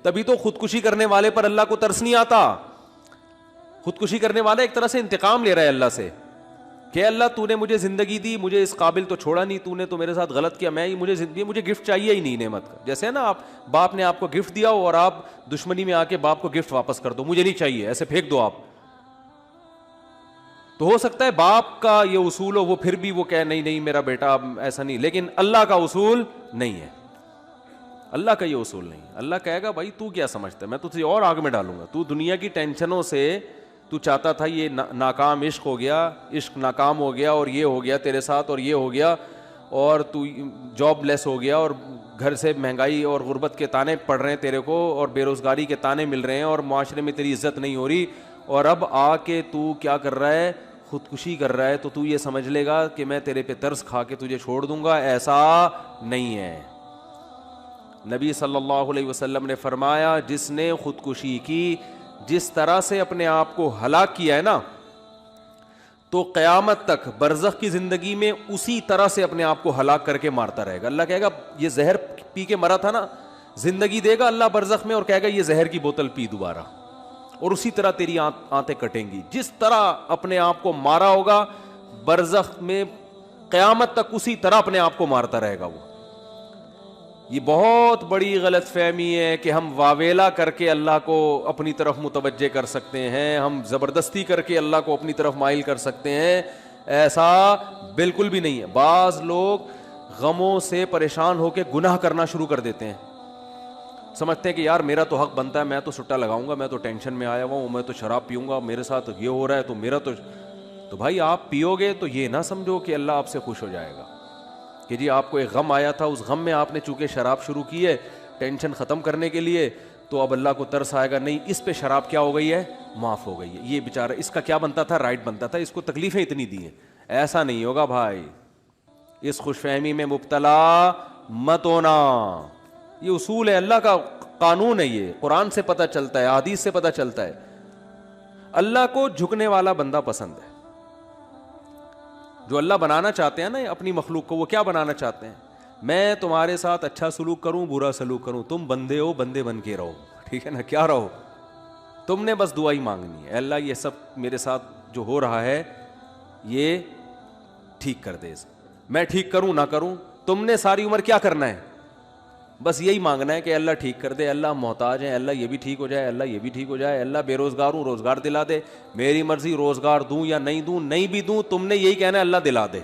تبھی تو خودکشی کرنے والے پر اللہ کو ترس نہیں آتا. خودکشی کرنے والا ایک طرح سے انتقام لے رہا ہے اللہ سے کہ اللہ تو نے مجھے زندگی دی, مجھے اس قابل تو چھوڑا نہیں, تو نے تو میرے ساتھ غلط کیا, مجھے زندگی, مجھے گفٹ چاہیے ہی نہیں نعمت کا. جیسے نا آپ باپ نے آپ کو گفٹ دیا ہو اور آپ دشمنی میں آ کے باپ کو گفٹ واپس کر دو, مجھے نہیں چاہیے, ایسے پھینک دو آپ. تو ہو سکتا ہے باپ کا یہ اصول ہو, وہ پھر بھی وہ کہے نہیں نہیں میرا بیٹا ایسا نہیں, لیکن اللہ کا اصول نہیں ہے. اللہ کا یہ اصول نہیں. اللہ کہے گا بھائی تو کیا سمجھتا ہے, میں تجھے اور آگ میں ڈالوں گا. تو دنیا کی ٹینشنوں سے تو چاہتا تھا یہ ناکام عشق ہو گیا, عشق ناکام ہو گیا, اور یہ ہو گیا تیرے ساتھ, اور یہ ہو گیا, اور تو جاب لیس ہو گیا, اور گھر سے مہنگائی اور غربت کے تانے پڑ رہے ہیں تیرے کو, اور بے روزگاری کے تانے مل رہے ہیں, اور معاشرے میں تیری عزت نہیں ہو رہی, اور اب آ کے تو کیا کر رہا ہے, خودکشی کر رہا ہے. تو یہ سمجھ لے گا کہ میں تیرے پہ ترس کھا کے تجھے چھوڑ دوں گا. ایسا نہیں ہے. نبی صلی اللہ علیہ وسلم نے فرمایا جس نے خودکشی کی, جس طرح سے اپنے آپ کو ہلاک کیا ہے نا, تو قیامت تک برزخ کی زندگی میں اسی طرح سے اپنے آپ کو ہلاک کر کے مارتا رہے گا. اللہ کہے گا یہ زہر پی کے مرا تھا نا, زندگی دے گا اللہ برزخ میں اور کہے گا یہ زہر کی بوتل پی دوبارہ, اور اسی طرح تیری آنتیں کٹیں گی. جس طرح اپنے آپ کو مارا ہوگا برزخ میں قیامت تک اسی طرح اپنے آپ کو مارتا رہے گا وہ. یہ بہت بڑی غلط فہمی ہے کہ ہم واویلا کر کے اللہ کو اپنی طرف متوجہ کر سکتے ہیں, ہم زبردستی کر کے اللہ کو اپنی طرف مائل کر سکتے ہیں. ایسا بالکل بھی نہیں ہے. بعض لوگ غموں سے پریشان ہو کے گناہ کرنا شروع کر دیتے ہیں, سمجھتے ہیں کہ یار میرا تو حق بنتا ہے, میں تو سٹا لگاؤں گا, میں تو ٹینشن میں آیا ہوا ہوں, میں تو شراب پیوں گا, میرے ساتھ یہ ہو رہا ہے تو میرا تو بھائی آپ پیو گے تو یہ نہ سمجھو کہ اللہ آپ سے خوش ہو جائے گا کہ جی آپ کو ایک غم آیا تھا, اس غم میں آپ نے چونکہ شراب شروع کی ہے ٹینشن ختم کرنے کے لیے, تو اب اللہ کو ترس آئے گا, نہیں اس پہ شراب کیا ہو گئی ہے, معاف ہو گئی ہے, یہ بیچارہ اس کا کیا بنتا تھا, رائٹ بنتا تھا, اس کو تکلیفیں اتنی دی ہیں. ایسا نہیں ہوگا بھائی. اس خوش فہمی میں مبتلا مت ہونا. یہ اصول ہے, اللہ کا قانون ہے, یہ قرآن سے پتہ چلتا ہے, حدیث سے پتہ چلتا ہے. اللہ کو جھکنے والا بندہ پسند ہے. جو اللہ بنانا چاہتے ہیں نا اپنی مخلوق کو, وہ کیا بنانا چاہتے ہیں, میں تمہارے ساتھ اچھا سلوک کروں برا سلوک کروں, تم بندے ہو, بندے بن کے رہو, ٹھیک ہے نا, کیا رہو, تم نے بس دعا ہی مانگنی ہے, اللہ یہ سب میرے ساتھ جو ہو رہا ہے یہ ٹھیک کر دے, میں ٹھیک کروں نہ کروں, تم نے ساری عمر کیا کرنا ہے, بس یہی مانگنا ہے کہ اللہ ٹھیک کر دے, اللہ محتاج ہیں, اللہ یہ بھی ٹھیک ہو جائے, اللہ یہ بھی ٹھیک ہو جائے, اللہ بے روزگار ہوں روزگار دلا دے, میری مرضی روزگار دوں یا نہیں دوں, نہیں بھی دوں تم نے یہی کہنا ہے اللہ دلا دے.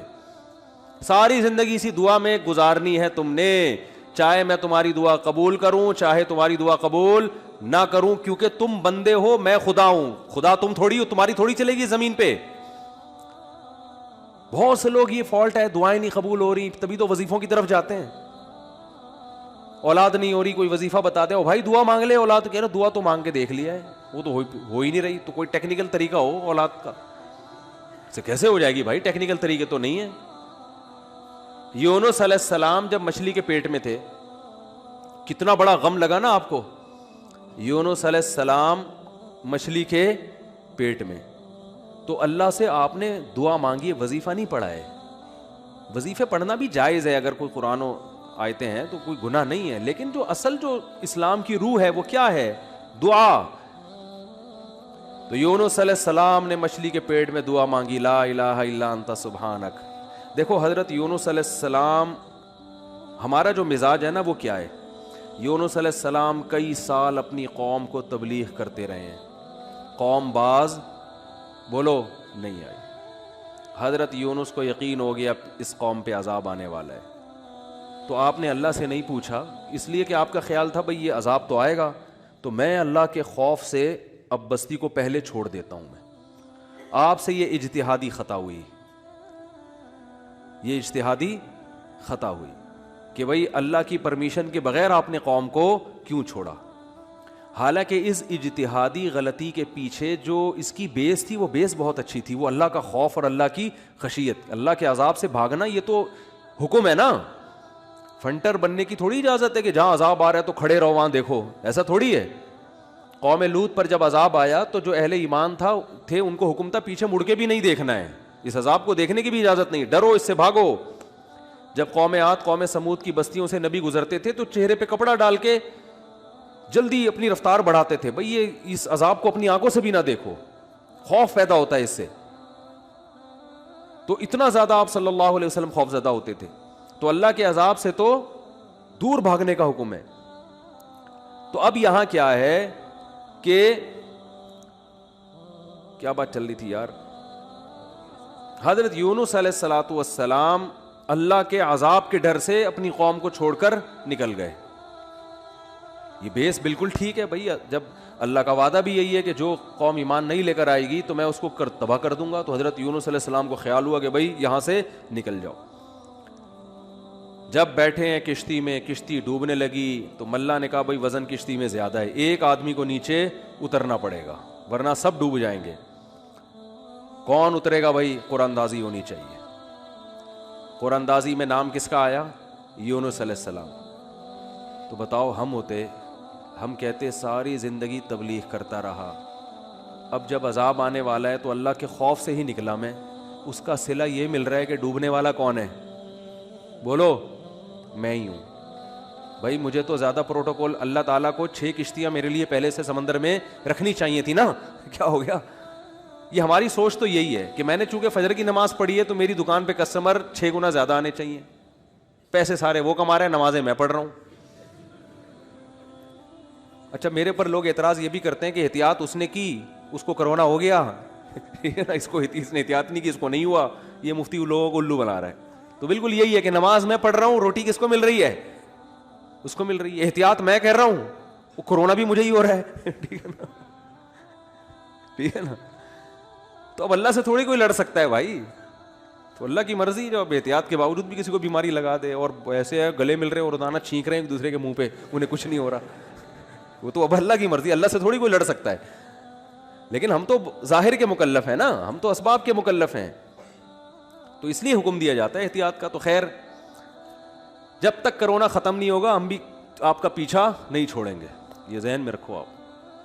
ساری زندگی اسی دعا میں گزارنی ہے تم نے, چاہے میں تمہاری دعا قبول کروں چاہے تمہاری دعا قبول نہ کروں, کیونکہ تم بندے ہو, میں خدا ہوں, خدا تم تھوڑی ہو, تمہاری تھوڑی چلے گی زمین پہ. بہت سے لوگ یہ فالٹ ہے, دعائیں نہیں قبول ہو رہی تبھی تو وظیفوں کی طرف جاتے ہیں, اولاد نہیں ہو رہی کوئی وظیفہ بتاتے ہو, بھائی دعا مانگ لے اولاد, کہہ رہے دعا تو مانگ کے دیکھ لیا ہے وہ تو ہو ہی نہیں رہی, تو کوئی ٹیکنیکل طریقہ ہو اولاد کا, سے کیسے ہو جائے گی بھائی, ٹیکنیکل طریقے تو نہیں ہے. یونس علیہ السلام جب مچھلی کے پیٹ میں تھے کتنا بڑا غم لگا نا آپ کو, یونس علیہ السلام مچھلی کے پیٹ میں, تو اللہ سے آپ نے دعا مانگی, وظیفہ نہیں پڑھا ہے. وظیفے پڑھنا بھی جائز ہے اگر کوئی قرآن و آیتیں ہیں تو کوئی گناہ نہیں ہے, لیکن جو اصل جو اسلام کی روح ہے وہ کیا ہے, دعا. تو یونس علیہ السلام نے مچھلی کے پیٹ میں دعا مانگی, لا الہ الا انت سبحانک. دیکھو حضرت یونس علیہ السلام, ہمارا جو مزاج ہے نا وہ کیا ہے, یونس علیہ السلام کئی سال اپنی قوم کو تبلیغ کرتے رہے ہیں, قوم باز بولو نہیں آئی. حضرت یونس کو یقین ہو گیا اس قوم پہ عذاب آنے والا ہے, تو آپ نے اللہ سے نہیں پوچھا, اس لیے کہ آپ کا خیال تھا بھئی یہ عذاب تو آئے گا, تو میں اللہ کے خوف سے اب بستی کو پہلے چھوڑ دیتا ہوں. میں آپ سے یہ اجتہادی خطا ہوئی, یہ اجتہادی خطا ہوئی کہ بھئی اللہ کی پرمیشن کے بغیر آپ نے قوم کو کیوں چھوڑا. حالانکہ اس اجتہادی غلطی کے پیچھے جو اس کی بیس تھی وہ بیس بہت اچھی تھی, وہ اللہ کا خوف اور اللہ کی خشیت. اللہ کے عذاب سے بھاگنا یہ تو حکم ہے نا, فنٹر بننے کی تھوڑی اجازت ہے کہ جہاں عذاب آ رہا ہے تو کھڑے رہو وہاں دیکھو, ایسا تھوڑی ہے. قوم لوط پر جب عذاب آیا تو جو اہل ایمان تھے ان کو حکم تھا پیچھے مڑ کے بھی نہیں دیکھنا ہے, اس عذاب کو دیکھنے کی بھی اجازت نہیں, ڈرو اس سے بھاگو. جب قوم عاد قوم سمود کی بستیوں سے نبی گزرتے تھے تو چہرے پہ کپڑا ڈال کے جلدی اپنی رفتار بڑھاتے تھے. بھئی یہ اس عذاب کو اپنی آنکھوں سے بھی نہ دیکھو, خوف پیدا ہوتا ہے اس سے. تو اتنا زیادہ آپ صلی اللہ علیہ وسلم خوف زدہ ہوتے تھے. تو اللہ کے عذاب سے تو دور بھاگنے کا حکم ہے. تو اب یہاں کیا ہے کہ کیا بات چل رہی تھی یار, حضرت یونس علیہ الصلوۃ والسلام اللہ کے عذاب کے ڈر سے اپنی قوم کو چھوڑ کر نکل گئے. یہ بیس بالکل ٹھیک ہے بھائی, جب اللہ کا وعدہ بھی یہی ہے کہ جو قوم ایمان نہیں لے کر آئے گی تو میں اس کو تباہ کر دوں گا. تو حضرت یونس علیہ السلام کو خیال ہوا کہ بھائی یہاں سے نکل جاؤ. جب بیٹھے ہیں کشتی میں, کشتی ڈوبنے لگی تو ملا نے کہا بھائی وزن کشتی میں زیادہ ہے, ایک آدمی کو نیچے اترنا پڑے گا ورنہ سب ڈوب جائیں گے. کون اترے گا بھائی؟ قرآن اندازی ہونی چاہیے. قرآن اندازی میں نام کس کا آیا؟ یونس علیہ السلام. تو بتاؤ ہم ہوتے, ہم کہتے ساری زندگی تبلیغ کرتا رہا, اب جب عذاب آنے والا ہے تو اللہ کے خوف سے ہی نکلا میں, اس کا صلہ یہ مل رہا ہے کہ ڈوبنے والا کون ہے؟ بولو, میں ہی ہوں. بھائی مجھے تو زیادہ پروٹوکول, اللہ تعالیٰ کو 6 کشتیاں میرے لیے پہلے سے سمندر میں رکھنی چاہیے تھی نا. کیا ہو گیا؟ یہ ہماری سوچ تو یہی ہے کہ میں نے چونکہ فجر کی نماز پڑھی ہے تو میری دکان پہ کسٹمر 6 گنا زیادہ آنے چاہیے. پیسے سارے وہ کما رہے ہیں, نمازیں میں پڑھ رہا ہوں. اچھا میرے پر لوگ اعتراض یہ بھی کرتے ہیں کہ احتیاط اس نے کی, اس کو کرونا ہو گیا, اس کو اس نے احتیاط نہیں کی, اس کو نہیں ہوا, یہ مفتی لوگوں کو الو بنا رہا ہے. تو بالکل یہی ہے کہ نماز میں پڑھ رہا ہوں, روٹی کس کو مل رہی ہے؟ اس کو مل رہی ہے. احتیاط میں کر رہا ہوں, وہ کرونا بھی مجھے ہی ہو رہا ہے. ٹھیک ہے نا, ٹھیک ہے نا. تو اب اللہ سے تھوڑی کوئی لڑ سکتا ہے بھائی. تو اللہ کی مرضی, جو اب احتیاط کے باوجود بھی کسی کو بیماری لگا دے, اور ایسے گلے مل رہے ہیں اور روزانہ چھینک رہے ہیں ایک دوسرے کے منہ پہ, انہیں کچھ نہیں ہو رہا, وہ تو اب اللہ کی مرضی, اللہ سے تھوڑی کوئی لڑ سکتا ہے. لیکن ہم تو ظاہر کے مکلف ہیں نا, ہم تو اسباب کے مکلف ہیں, تو اس لیے حکم دیا جاتا ہے احتیاط کا. تو خیر جب تک کرونا ختم نہیں ہوگا ہم بھی آپ کا پیچھا نہیں چھوڑیں گے, یہ ذہن میں رکھو آپ.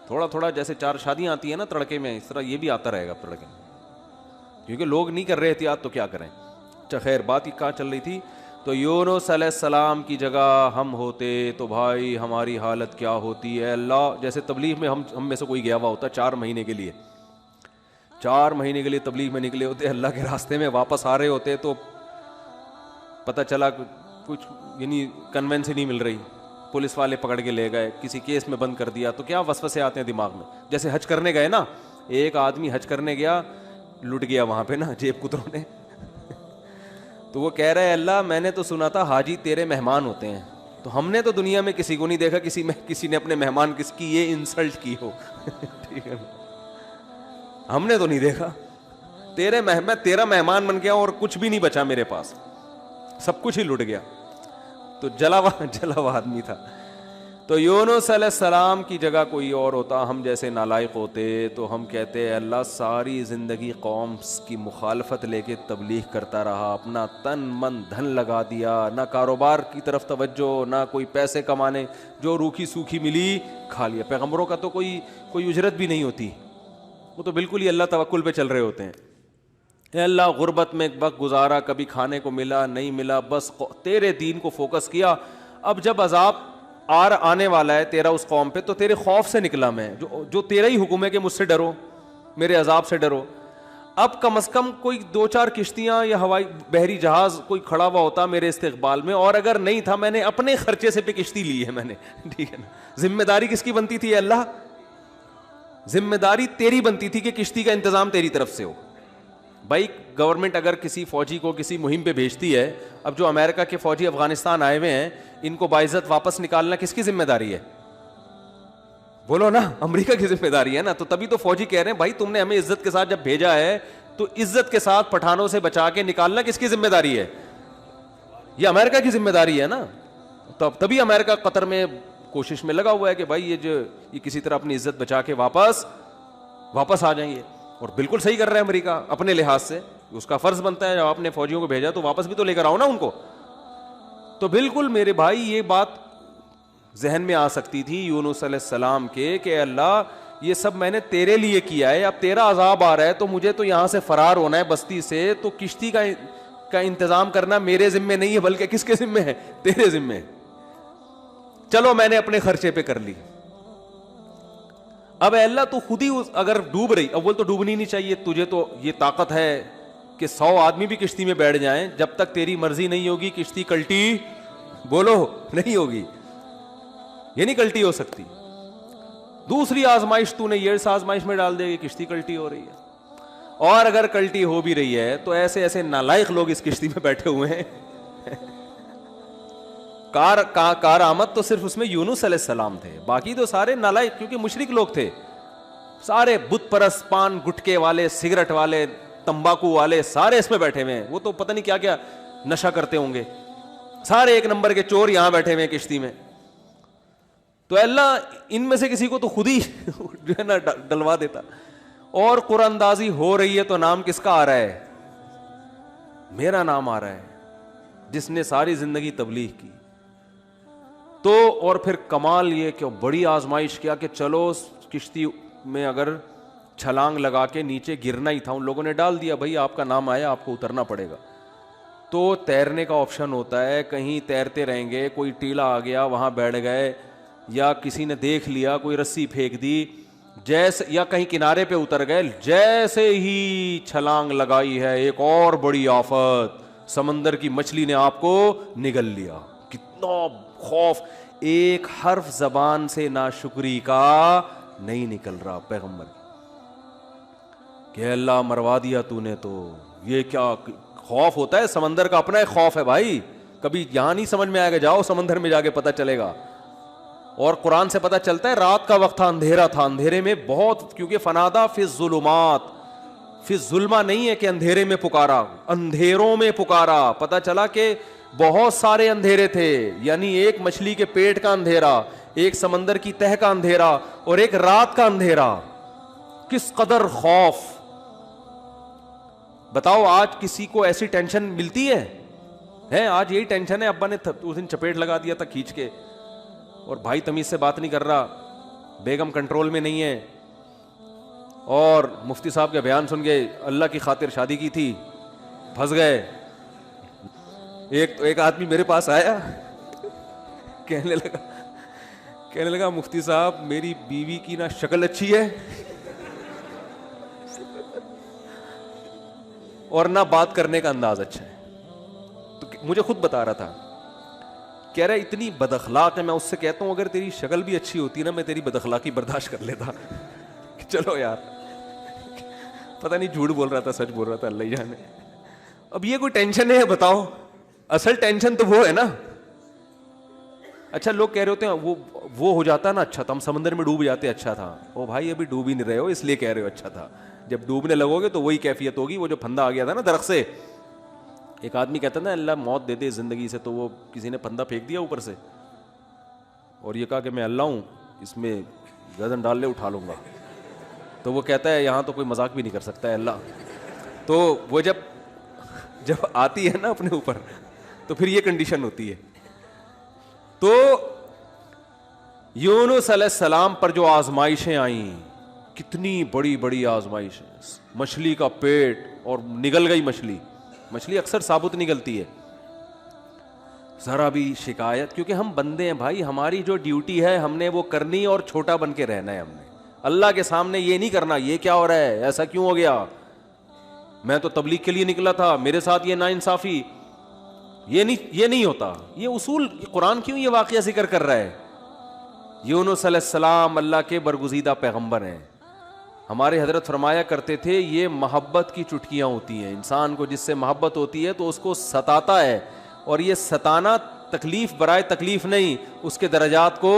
تھوڑا تھوڑا جیسے 4 شادیاں آتی ہیں نا تڑکے میں, اس طرح یہ بھی آتا رہے گا تڑکے میں, کیونکہ لوگ نہیں کر رہے احتیاط تو کیا کریں. اچھا خیر, بات ہی کہاں چل رہی تھی؟ تو یونس علیہ السلام کی جگہ ہم ہوتے تو بھائی ہماری حالت کیا ہوتی ہے. اللہ جیسے تبلیغ میں ہم میں سے کوئی گیا ہوا ہوتا 4 مہینے کے لیے, 4 مہینے کے لیے تبلیغ میں نکلے ہوتے, اللہ کے راستے میں واپس آ رہے ہوتے تو پتہ چلا کچھ یعنی کنوینس ہی نہیں مل رہی, پولیس والے پکڑ کے لے گئے, کسی کیس میں بند کر دیا, تو کیا وسوسے آتے ہیں دماغ میں. جیسے حج کرنے گئے نا, ایک آدمی حج کرنے گیا, لٹ گیا وہاں پہ نا جیب کتروں نے, تو وہ کہہ رہے اللہ میں نے تو سنا تھا حاجی تیرے مہمان ہوتے ہیں, تو ہم نے تو دنیا میں کسی کو نہیں دیکھا کسی نے اپنے مہمان کس کی یہ انسلٹ کی ہو. ٹھیک ہے, ہم نے تو نہیں دیکھا, میں تیرا مہمان بن گیا اور کچھ بھی نہیں بچا میرے پاس, سب کچھ ہی لٹ گیا. تو جلا ہوا آدمی تھا. تو یونس علیہ السلام کی جگہ کوئی اور ہوتا, ہم جیسے نالائق ہوتے, تو ہم کہتے اللہ ساری زندگی قوم کی مخالفت لے کے تبلیغ کرتا رہا, اپنا تن من دھن لگا دیا, نہ کاروبار کی طرف توجہ, نہ کوئی پیسے کمانے, جو روکھی سوکھی ملی کھا لیا. پیغمبروں کا تو کوئی اجرت بھی نہیں ہوتی, وہ تو بالکل ہی اللہ توکل پہ چل رہے ہوتے ہیں. اے اللہ غربت میں وقت گزارا, کبھی کھانے کو ملا نہیں ملا, بس تیرے دین کو فوکس کیا. اب جب عذاب آنے والا ہے تیرا اس قوم پہ, تو تیرے خوف سے نکلا میں, جو تیرا ہی حکم ہے کہ مجھ سے ڈرو, میرے عذاب سے ڈرو. اب کم از کم کوئی 2-4 کشتیاں یا ہوائی بحری جہاز کوئی کھڑا ہوا ہوتا میرے استقبال میں, اور اگر نہیں تھا میں نے اپنے خرچے سے پہ کشتی لی ہے میں نے. ٹھیک ہے نا, ذمہ داری کس کی بنتی تھی اللہ؟ ذمہ داری تیری بنتی تھی کہ کشتی کا انتظام تیری طرف سے ہو. بھائی گورنمنٹ اگر کسی فوجی کو کسی مہم پہ بھیجتی ہے, اب جو امریکہ کے فوجی افغانستان آئے ہوئے ہیں ان کو باعزت واپس نکالنا کس کی ذمہ داری ہے؟ بولو نا, امریکہ کی ذمہ داری ہے نا. تو تبھی تو فوجی کہہ رہے ہیں بھائی تم نے ہمیں عزت کے ساتھ جب بھیجا ہے تو عزت کے ساتھ پٹھانوں سے بچا کے نکالنا کس کی ذمہ داری ہے؟ یہ امریکہ کی ذمہ داری ہے نا. تبھی امریکہ قطر میں کوشش میں لگا ہوا ہے کہ بھائی یہ کسی طرح اپنی عزت بچا کے واپس آ جائیں گے. اور بالکل صحیح کر رہا ہے امریکہ اپنے لحاظ سے, اس کا فرض بنتا ہے جب آپ نے فوجیوں کو بھیجا تو واپس بھی تو لے کر آؤ نا ان کو. تو بالکل میرے بھائی یہ بات ذہن میں آ سکتی تھی یونس علیہ السلام کے کہ اللہ یہ سب میں نے تیرے لیے کیا ہے, اب تیرا عذاب آ رہا ہے تو مجھے تو یہاں سے فرار ہونا ہے بستی سے, تو کشتی کا انتظام کرنا میرے ذمے نہیں ہے بلکہ کس کے ذمے ہے؟ تیرے ذمے. چلو میں نے اپنے خرچے پہ کر لی, اب اے اللہ تو خود ہی اگر ڈوب رہی، اول تو ڈوبنی نہیں چاہیے، تجھے تو یہ طاقت ہے کہ 100 آدمی بھی کشتی میں بیٹھ جائیں، جب تک تیری مرضی نہیں ہوگی کشتی کلٹی بولو نہیں ہوگی، یہ نہیں کلٹی ہو سکتی. دوسری آزمائش تو نے یہ اس آزمائش میں ڈال دے گی، کشتی کلٹی ہو رہی ہے. اور اگر کلٹی ہو بھی رہی ہے تو ایسے ایسے نالائق لوگ اس کشتی میں بیٹھے ہوئے ہیں. کار آمد تو صرف اس میں یونس علیہ السلام تھے، باقی تو سارے نالائق، کیونکہ مشرک لوگ تھے سارے، بت پرست، پان گٹکے والے، سگریٹ والے، تمباکو والے، سارے اس میں بیٹھے ہوئے ہیں. وہ تو پتہ نہیں کیا کیا نشہ کرتے ہوں گے، سارے ایک نمبر کے چور یہاں بیٹھے ہوئے ہیں کشتی میں. تو اللہ ان میں سے کسی کو تو خود ہی جو ہے نا ڈلوا دیتا. اور قرآن اندازی ہو رہی ہے تو نام کس کا آ رہا ہے؟ میرا نام آ رہا ہے، جس نے ساری زندگی تبلیغ کی. تو اور پھر کمال یہ کہ بڑی آزمائش کیا کہ چلو کشتی میں اگر چھلانگ لگا کے نیچے گرنا ہی تھا، ان لوگوں نے ڈال دیا، بھائی آپ کا نام آیا، آپ کو اترنا پڑے گا. تو تیرنے کا آپشن ہوتا ہے، کہیں تیرتے رہیں گے، کوئی ٹیلا آ گیا وہاں بیٹھ گئے، یا کسی نے دیکھ لیا کوئی رسی پھینک دی جیسے، یا کہیں کنارے پہ اتر گئے. جیسے ہی چھلانگ لگائی ہے ایک اور بڑی آفت، سمندر کی مچھلی نے آپ کو نگل لیا. کتنا خوف، ایک حرف زبان سے ناشکری کا نہیں نکل رہا پیغمبر کہ اللہ مروا دیا تو نے. تو یہ کیا خوف ہوتا ہے، سمندر کا اپنا ایک خوف ہے بھائی. کبھی یہاں نہیں سمجھ میں آئے گا، جاؤ سمندر میں جا کے پتہ چلے گا. اور قرآن سے پتہ چلتا ہے رات کا وقت تھا، اندھیرا تھا، اندھیرے میں بہت، کیونکہ فنادا فی الظلمات، فی الظلمہ نہیں ہے کہ اندھیرے میں پکارا، اندھیروں میں پکارا. پتہ چلا کہ بہت سارے اندھیرے تھے، یعنی ایک مچھلی کے پیٹ کا اندھیرا، ایک سمندر کی تہ کا اندھیرا، اور ایک رات کا اندھیرا. کس قدر خوف. بتاؤ آج کسی کو ایسی ٹینشن ملتی ہے؟ آج یہی ٹینشن ہے، ابا نے اس دن چپیٹ لگا دیا تھا کھینچ کے، اور بھائی تمیز سے بات نہیں کر رہا، بیگم کنٹرول میں نہیں ہے، اور مفتی صاحب کا بیان سن کے اللہ کی خاطر شادی کی تھی، پھنس گئے. ایک آدمی میرے پاس آیا، کہنے لگا مفتی صاحب میری بیوی کی نہ شکل اچھی ہے اور نہ بات کرنے کا انداز اچھا ہے. تو مجھے خود بتا رہا تھا، کہہ رہا اتنی بد اخلاق ہے. میں اس سے کہتا ہوں اگر تیری شکل بھی اچھی ہوتی نا میں تیری بد اخلاقی برداشت کر لیتا. چلو یار، پتہ نہیں جھوٹ بول رہا تھا سچ بول رہا تھا، اللہ ہی جانے. اب یہ کوئی ٹینشن ہے بتاؤ؟ اصل ٹینشن تو وہ ہے نا. اچھا لوگ کہہ رہے ہوتے ہیں وہ ہو جاتا نا اچھا تھا، ہم سمندر میں ڈوب جاتے اچھا تھا. او بھائی ابھی ڈوب ہی نہیں رہے ہو اس لیے کہہ رہے ہو اچھا تھا. جب ڈوبنے لگو گے تو وہی کیفیت ہوگی. وہ جو پھندا آ گیا تھا نا درخت سے، ایک آدمی کہتا نا اللہ موت دے دے زندگی سے، تو وہ کسی نے پھندا پھینک دیا اوپر سے اور یہ کہا کہ میں اللہ ہوں، اس میں گردن ڈال لے اٹھا لوں گا. تو وہ کہتا ہے یہاں تو کوئی مذاق بھی نہیں کر سکتا ہے اللہ. تو وہ جب آتی ہے نا اپنے اوپر تو پھر یہ کنڈیشن ہوتی ہے. تو یونس علیہ السلام پر جو آزمائشیں آئیں، کتنی بڑی بڑی آزمائشیں، مچھلی کا پیٹ اور نگل گئی مچھلی اکثر ثابت نگلتی ہے. ذرا بھی شکایت، کیونکہ ہم بندے ہیں بھائی، ہماری جو ڈیوٹی ہے ہم نے وہ کرنی اور چھوٹا بن کے رہنا ہے. ہم نے اللہ کے سامنے یہ نہیں کرنا یہ کیا ہو رہا ہے، ایسا کیوں ہو گیا، میں تو تبلیغ کے لیے نکلا تھا، میرے ساتھ یہ ناانصافی. یہ نہیں ہوتا. یہ اصول قرآن کیوں یہ واقعہ ذکر کر رہا ہے؟ یونس علیہ السلام اللہ کے برگزیدہ پیغمبر ہیں. ہمارے حضرت فرمایا کرتے تھے یہ محبت کی چٹکیاں ہوتی ہیں. انسان کو جس سے محبت ہوتی ہے تو اس کو ستاتا ہے، اور یہ ستانا تکلیف برائے تکلیف نہیں، اس کے درجات کو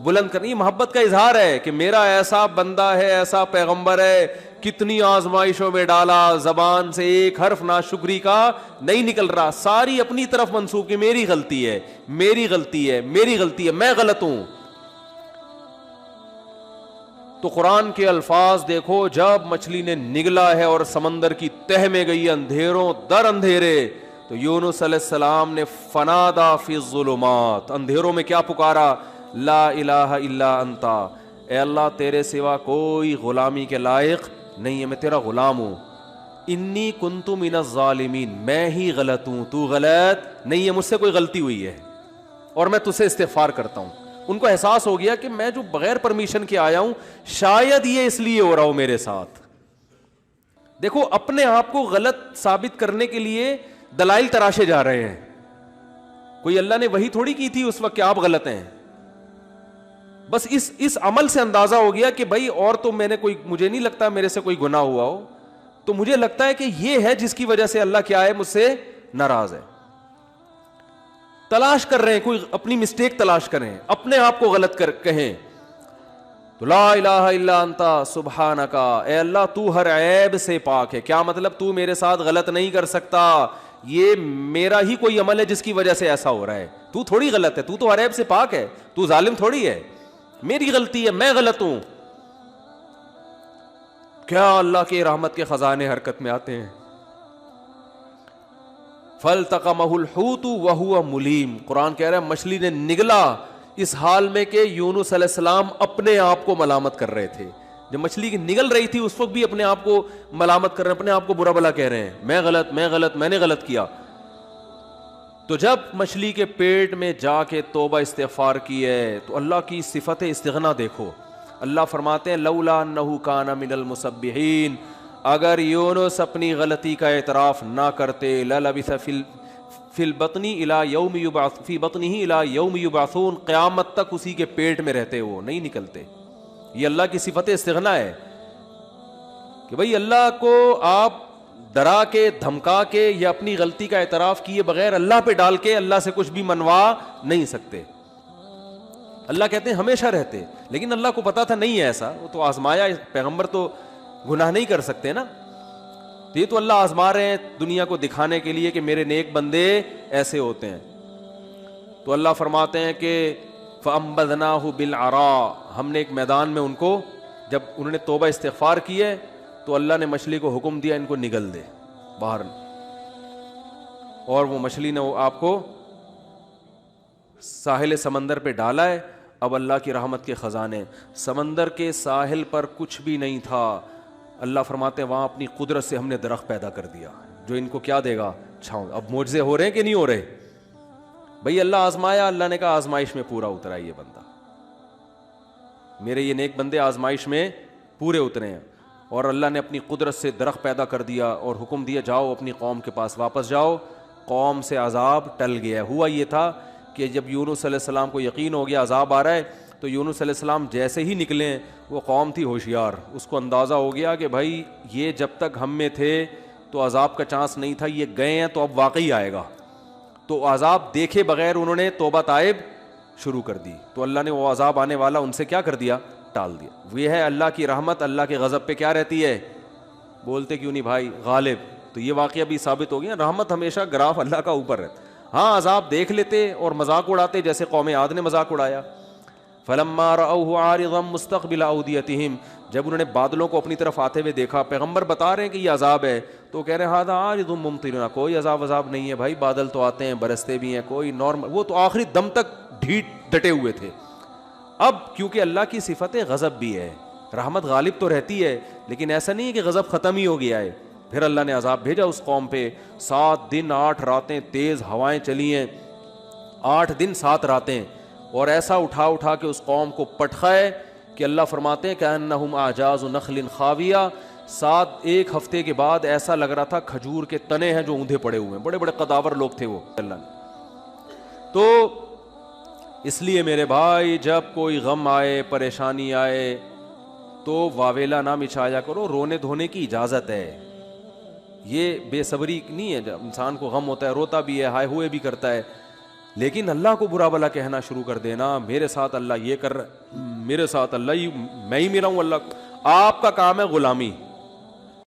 بلند کرنی. محبت کا اظہار ہے کہ میرا ایسا بندہ ہے، ایسا پیغمبر ہے، کتنی آزمائشوں میں ڈالا، زبان سے ایک حرف ناشکری کا نہیں نکل رہا، ساری اپنی طرف منسوب کہ میری غلطی ہے، میری غلطی ہے، میری غلطی ہے، میں غلط ہوں. تو قرآن کے الفاظ دیکھو، جب مچھلی نے نگلا ہے اور سمندر کی تہ میں گئی اندھیروں در اندھیرے، تو یونس علیہ السلام نے فنادا فی الظلمات، اندھیروں میں کیا پکارا؟ لا الہ الا انت، اے اللہ تیرے سوا کوئی غلامی کے لائق نہیں ہے، میں تیرا غلام ہوں. انی کنت من الظالمین، میں ہی غلط ہوں، تو غلط نہیں ہے، مجھ سے کوئی غلطی ہوئی ہے اور میں تجھ سے استغفار کرتا ہوں. ان کو احساس ہو گیا کہ میں جو بغیر پرمیشن کے آیا ہوں شاید یہ اس لیے ہو رہا ہو میرے ساتھ. دیکھو اپنے آپ کو غلط ثابت کرنے کے لیے دلائل تراشے جا رہے ہیں. کوئی اللہ نے وہی تھوڑی کی تھی اس وقت کہ آپ غلط ہیں. بس اس عمل سے اندازہ ہو گیا کہ بھائی اور تو میں نے کوئی, مجھے نہیں لگتا میرے سے کوئی گناہ ہوا ہو, تو مجھے لگتا ہے کہ یہ ہے جس کی وجہ سے اللہ کیا ہے, مجھ سے ناراض ہے. تلاش کر رہے ہیں, کوئی اپنی مسٹیک تلاش کریں, اپنے آپ کو غلط کہیں تو لا الہ الا انت سبحانک, اے اللہ تو ہر عیب سے پاک ہے. کیا مطلب؟ تو میرے ساتھ غلط نہیں کر سکتا, یہ میرا ہی کوئی عمل ہے جس کی وجہ سے ایسا ہو رہا ہے. تو تھوڑی غلط ہے, تو ہر عیب سے پاک ہے, تو ظالم تھوڑی ہے, میری غلطی ہے, میں غلط ہوں. کیا اللہ کے رحمت کے خزانے حرکت میں آتے ہیں. فَالْتَقَمَهُ الْحُوتُ وَهُوَ مُلِيمٌ, قرآن کہہ رہا ہے مچھلی نے نگلا اس حال میں کہ یونس علیہ السلام اپنے آپ کو ملامت کر رہے تھے. جب مچھلی کی نگل رہی تھی اس وقت بھی اپنے آپ کو ملامت کر رہے ہیں, اپنے آپ کو برا بلا کہہ رہے ہیں, میں غلط, میں نے غلط کیا. تو جب مچھلی کے پیٹ میں جا کے توبہ استغفار کی ہے تو اللہ کی صفت استغنا دیکھو. اللہ فرماتے ہیں لولا انہ کان من المسبحین, اگر یونس اپنی غلطی کا اعتراف نہ کرتے للبث فی البطن الی یوم یبعث فی بطنہ الی یوم یبعثون, قیامت تک اسی کے پیٹ میں رہتے, وہ نہیں نکلتے. یہ اللہ کی صفت استغنا ہے کہ بھئی اللہ کو آپ ڈرا کے دھمکا کے یا اپنی غلطی کا اعتراف کیے بغیر اللہ پہ ڈال کے اللہ سے کچھ بھی منوا نہیں سکتے. اللہ کہتے ہیں ہمیشہ رہتے, لیکن اللہ کو پتا تھا نہیں ہے ایسا, وہ تو آزمایا. پیغمبر تو گناہ نہیں کر سکتے نا, تو یہ تو اللہ آزما رہے ہیں دنیا کو دکھانے کے لیے کہ میرے نیک بندے ایسے ہوتے ہیں. تو اللہ فرماتے ہیں کہ فَأَنبَذْنَاهُ بِالْعَرَاءِ, ہم نے ایک میدان میں ان کو, جب انہوں نے توبہ استغفار کی ہے تو اللہ نے مچھلی کو حکم دیا ان کو نگل دے باہر, اور وہ مچھلی نے آپ کو ساحل سمندر پہ ڈالا ہے. اب اللہ کی رحمت کے خزانے, سمندر کے ساحل پر کچھ بھی نہیں تھا. اللہ فرماتے ہیں وہاں اپنی قدرت سے ہم نے درخت پیدا کر دیا جو ان کو کیا دے گا, چھاؤں. اب معجزے ہو رہے ہیں کہ نہیں ہو رہے؟ بھئی اللہ آزمایا, اللہ نے کہا آزمائش میں پورا اترا یہ بندہ, میرے یہ نیک بندے آزمائش میں پورے اترے ہیں. اور اللہ نے اپنی قدرت سے درخت پیدا کر دیا اور حکم دیا جاؤ اپنی قوم کے پاس واپس جاؤ. قوم سے عذاب ٹل گیا. ہوا یہ تھا کہ جب یونس علیہ السلام کو یقین ہو گیا عذاب آ رہا ہے, تو یونس علیہ السلام جیسے ہی نکلے, وہ قوم تھی ہوشیار, اس کو اندازہ ہو گیا کہ بھائی یہ جب تک ہم میں تھے تو عذاب کا چانس نہیں تھا, یہ گئے ہیں تو اب واقعی آئے گا. تو عذاب دیکھے بغیر انہوں نے توبہ تائب شروع کر دی, تو اللہ نے وہ عذاب آنے والا ان سے کیا کر دیا, ٹال دیا. یہ ہے اللہ کی رحمت. اللہ کے غضب پہ کیا رہتی ہے, بولتے کیوں نہیں بھائی, غالب. تو یہ واقعہ بھی ثابت ہو گیا, رحمت ہمیشہ گراف اللہ کا اوپر رہتا. ہاں عذاب دیکھ لیتے اور مذاق اڑاتے, جیسے قوم عاد نے مذاق اڑایا. فلما رأوه عارضا مستقبل اودیتہم, جب انہوں نے بادلوں کو اپنی طرف آتے ہوئے دیکھا, پیغمبر بتا رہے ہیں کہ یہ عذاب ہے, تو کہہ رہے ہیں ھذا عارض ممطرنا, کوئی عذاب نہیں ہے بھائی, بادل تو آتے ہیں برستے بھی ہیں, کوئی نارمل. وہ تو آخری دم تک ڈٹے ہوئے تھے. اب کیونکہ اللہ کی صفت غضب بھی ہے, رحمت غالب تو رہتی ہے, لیکن ایسا نہیں ہے کہ غضب ختم ہی ہو گیا ہے. پھر اللہ نے عذاب بھیجا اس قوم پہ. 7 دن 8 راتیں تیز ہوائیں چلی ہیں, 8 دن 7 راتیں, اور ایسا اٹھا کے اس قوم کو پٹخائے کہ اللہ فرماتے ہیں کأنہم اعجاز نخل خاویہ. 1 ہفتے کے بعد ایسا لگ رہا تھا کھجور کے تنے ہیں جو اوندھے پڑے ہوئے ہیں, بڑے بڑے قداور لوگ تھے وہ. اللہ نے تو اس لیے میرے بھائی جب کوئی غم آئے, پریشانی آئے, تو واویلا نہ مچایا کرو, رونے دھونے کی اجازت ہے. یہ بے صبری نہیں ہے, جب انسان کو غم ہوتا ہے روتا بھی ہے, ہائے ہوئے بھی کرتا ہے, لیکن اللہ کو برا بلا کہنا شروع کر دینا, میرے ساتھ اللہ یہ کر رہا ہے, میرے ساتھ اللہ ہی, میں ہی میرا ہوں اللہ. آپ کا کام ہے غلامی,